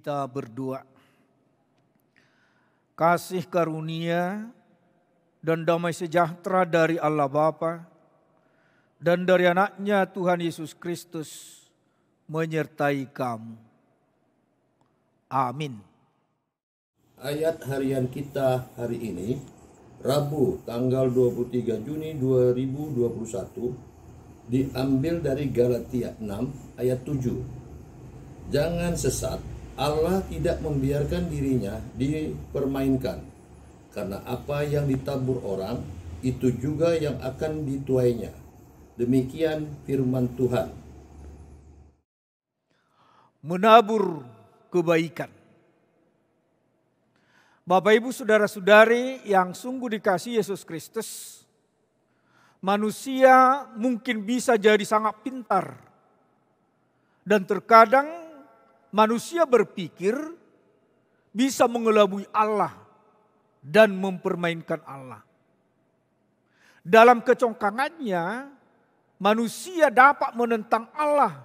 Kita berdoa. Kasih karunia dan damai sejahtera dari Allah Bapa dan dari anaknya Tuhan Yesus Kristus menyertai kamu. Amin. Ayat harian kita hari ini, Rabu tanggal 23 Juni 2021, diambil dari Galatia 6 ayat 7. Jangan sesat, Allah tidak membiarkan dirinya dipermainkan, karena apa yang ditabur orang, itu juga yang akan dituainya. Demikian firman Tuhan. Menabur kebaikan. Bapak Ibu saudara-saudari yang sungguh dikasihi Yesus Kristus, manusia mungkin bisa jadi sangat pintar. Dan terkadang manusia berpikir bisa mengelabui Allah dan mempermainkan Allah. Dalam kecongkangannya, manusia dapat menentang Allah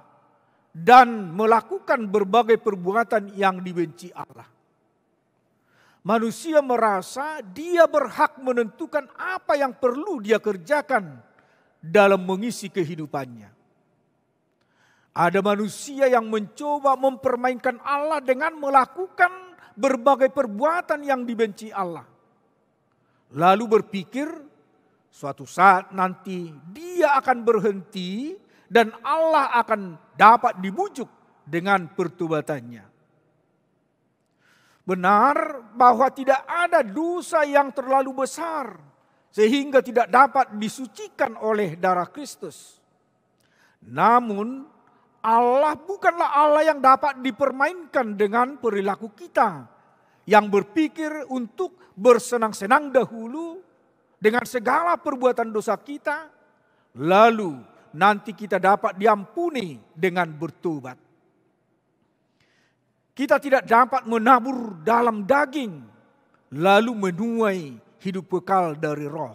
dan melakukan berbagai perbuatan yang dibenci Allah. Manusia merasa dia berhak menentukan apa yang perlu dia kerjakan dalam mengisi kehidupannya. Ada manusia yang mencoba mempermainkan Allah dengan melakukan berbagai perbuatan yang dibenci Allah. Lalu berpikir suatu saat nanti dia akan berhenti dan Allah akan dapat dibujuk dengan pertobatannya. Benar bahwa tidak ada dosa yang terlalu besar sehingga tidak dapat disucikan oleh darah Kristus. Namun Allah bukanlah Allah yang dapat dipermainkan dengan perilaku kita yang berpikir untuk bersenang-senang dahulu dengan segala perbuatan dosa kita, lalu nanti kita dapat diampuni dengan bertobat. Kita tidak dapat menabur dalam daging, lalu menuai hidup kekal dari roh.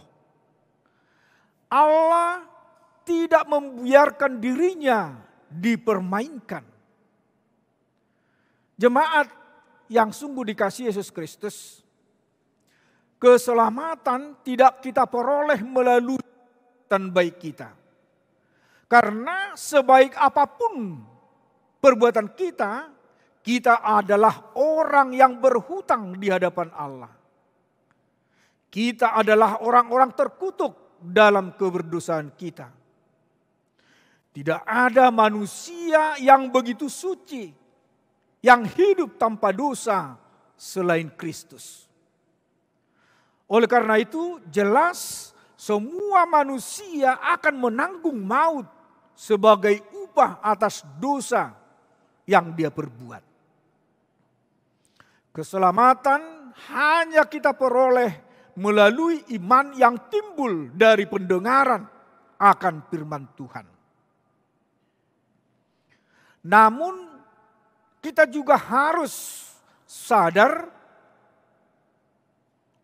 Allah tidak membiarkan dirinya dipermainkan. Jemaat yang sungguh dikasihi Yesus Kristus, keselamatan tidak kita peroleh melalui perbuatan baik kita. Karena sebaik apapun perbuatan kita, kita adalah orang yang berhutang di hadapan Allah. Kita adalah orang-orang terkutuk dalam keberdosaan kita. Tidak ada manusia yang begitu suci, yang hidup tanpa dosa selain Kristus. Oleh karena itu jelas semua manusia akan menanggung maut sebagai upah atas dosa yang dia perbuat. Keselamatan hanya kita peroleh melalui iman yang timbul dari pendengaran akan firman Tuhan. Namun kita juga harus sadar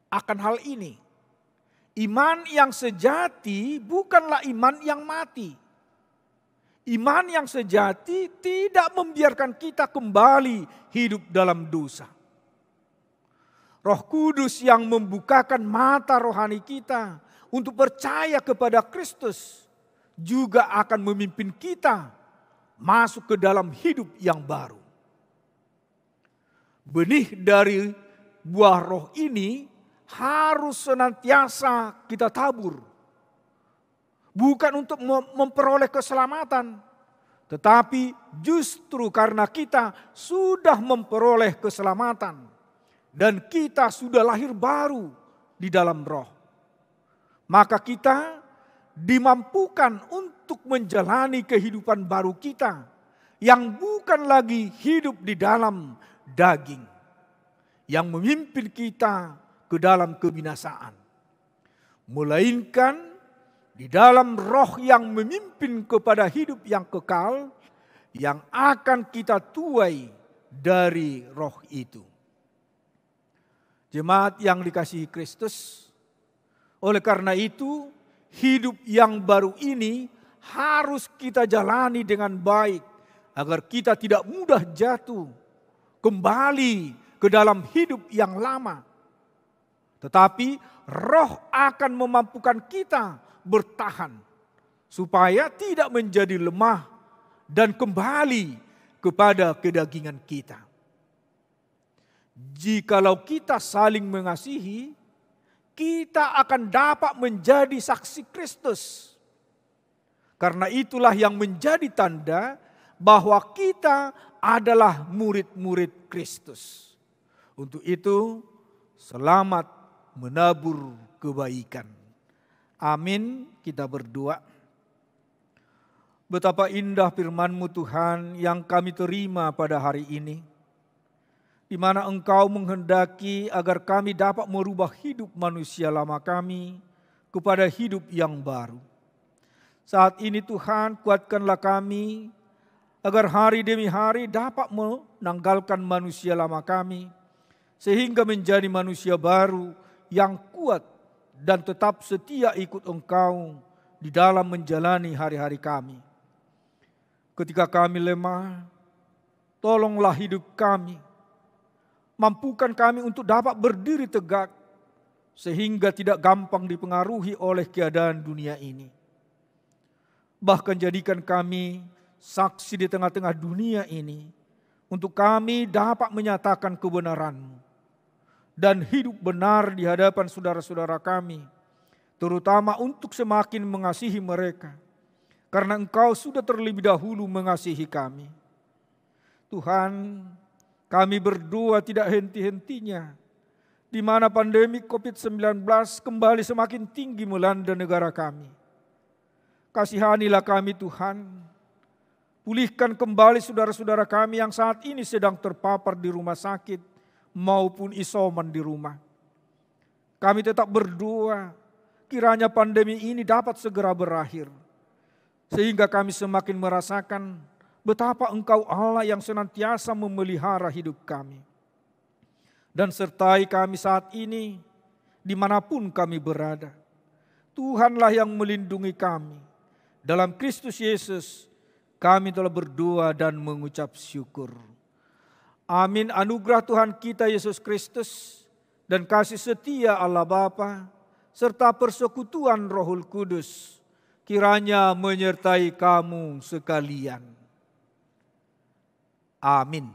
akan hal ini. Iman yang sejati bukanlah iman yang mati. Iman yang sejati tidak membiarkan kita kembali hidup dalam dosa. Roh Kudus yang membukakan mata rohani kita untuk percaya kepada Kristus juga akan memimpin kita masuk ke dalam hidup yang baru. Benih dari buah roh ini harus senantiasa kita tabur. Bukan untuk memperoleh keselamatan, tetapi justru karena kita sudah memperoleh keselamatan dan kita sudah lahir baru di dalam roh, maka kita dimampukan untuk menjalani kehidupan baru kita yang bukan lagi hidup di dalam daging yang memimpin kita ke dalam kebinasaan, melainkan di dalam roh yang memimpin kepada hidup yang kekal yang akan kita tuai dari roh itu. Jemaat yang dikasihi Kristus, oleh karena itu hidup yang baru ini harus kita jalani dengan baik agar kita tidak mudah jatuh kembali ke dalam hidup yang lama. Tetapi Roh akan memampukan kita bertahan supaya tidak menjadi lemah dan kembali kepada kedagingan kita. Jikalau kita saling mengasihi, kita akan dapat menjadi saksi Kristus. Karena itulah yang menjadi tanda bahwa kita adalah murid-murid Kristus. Untuk itu, selamat menabur kebaikan. Amin. Kita berdoa. Betapa indah firman-Mu Tuhan yang kami terima pada hari ini, di mana Engkau menghendaki agar kami dapat merubah hidup manusia lama kami kepada hidup yang baru. Saat ini Tuhan, kuatkanlah kami agar hari demi hari dapat menanggalkan manusia lama kami, sehingga menjadi manusia baru yang kuat dan tetap setia ikut Engkau di dalam menjalani hari-hari kami. Ketika kami lemah, tolonglah hidup kami. Mampukan kami untuk dapat berdiri tegak, sehingga tidak gampang dipengaruhi oleh keadaan dunia ini. Bahkan jadikan kami saksi di tengah-tengah dunia ini, untuk kami dapat menyatakan kebenaran-Mu dan hidup benar di hadapan saudara-saudara kami, terutama untuk semakin mengasihi mereka, karena Engkau sudah terlebih dahulu mengasihi kami. Tuhan, kami berdoa tidak henti-hentinya, di mana pandemi COVID-19 kembali semakin tinggi melanda negara kami. Kasihanilah kami Tuhan, pulihkan kembali saudara-saudara kami yang saat ini sedang terpapar di rumah sakit maupun isoman di rumah. Kami tetap berdoa, kiranya pandemi ini dapat segera berakhir, sehingga kami semakin merasakan betapa Engkau Allah yang senantiasa memelihara hidup kami. Dan sertai kami saat ini, dimanapun kami berada. Tuhanlah yang melindungi kami. Dalam Kristus Yesus, kami telah berdoa dan mengucap syukur. Amin. Anugerah Tuhan kita Yesus Kristus dan kasih setia Allah Bapa serta persekutuan Rohul Kudus kiranya menyertai kamu sekalian. Amin.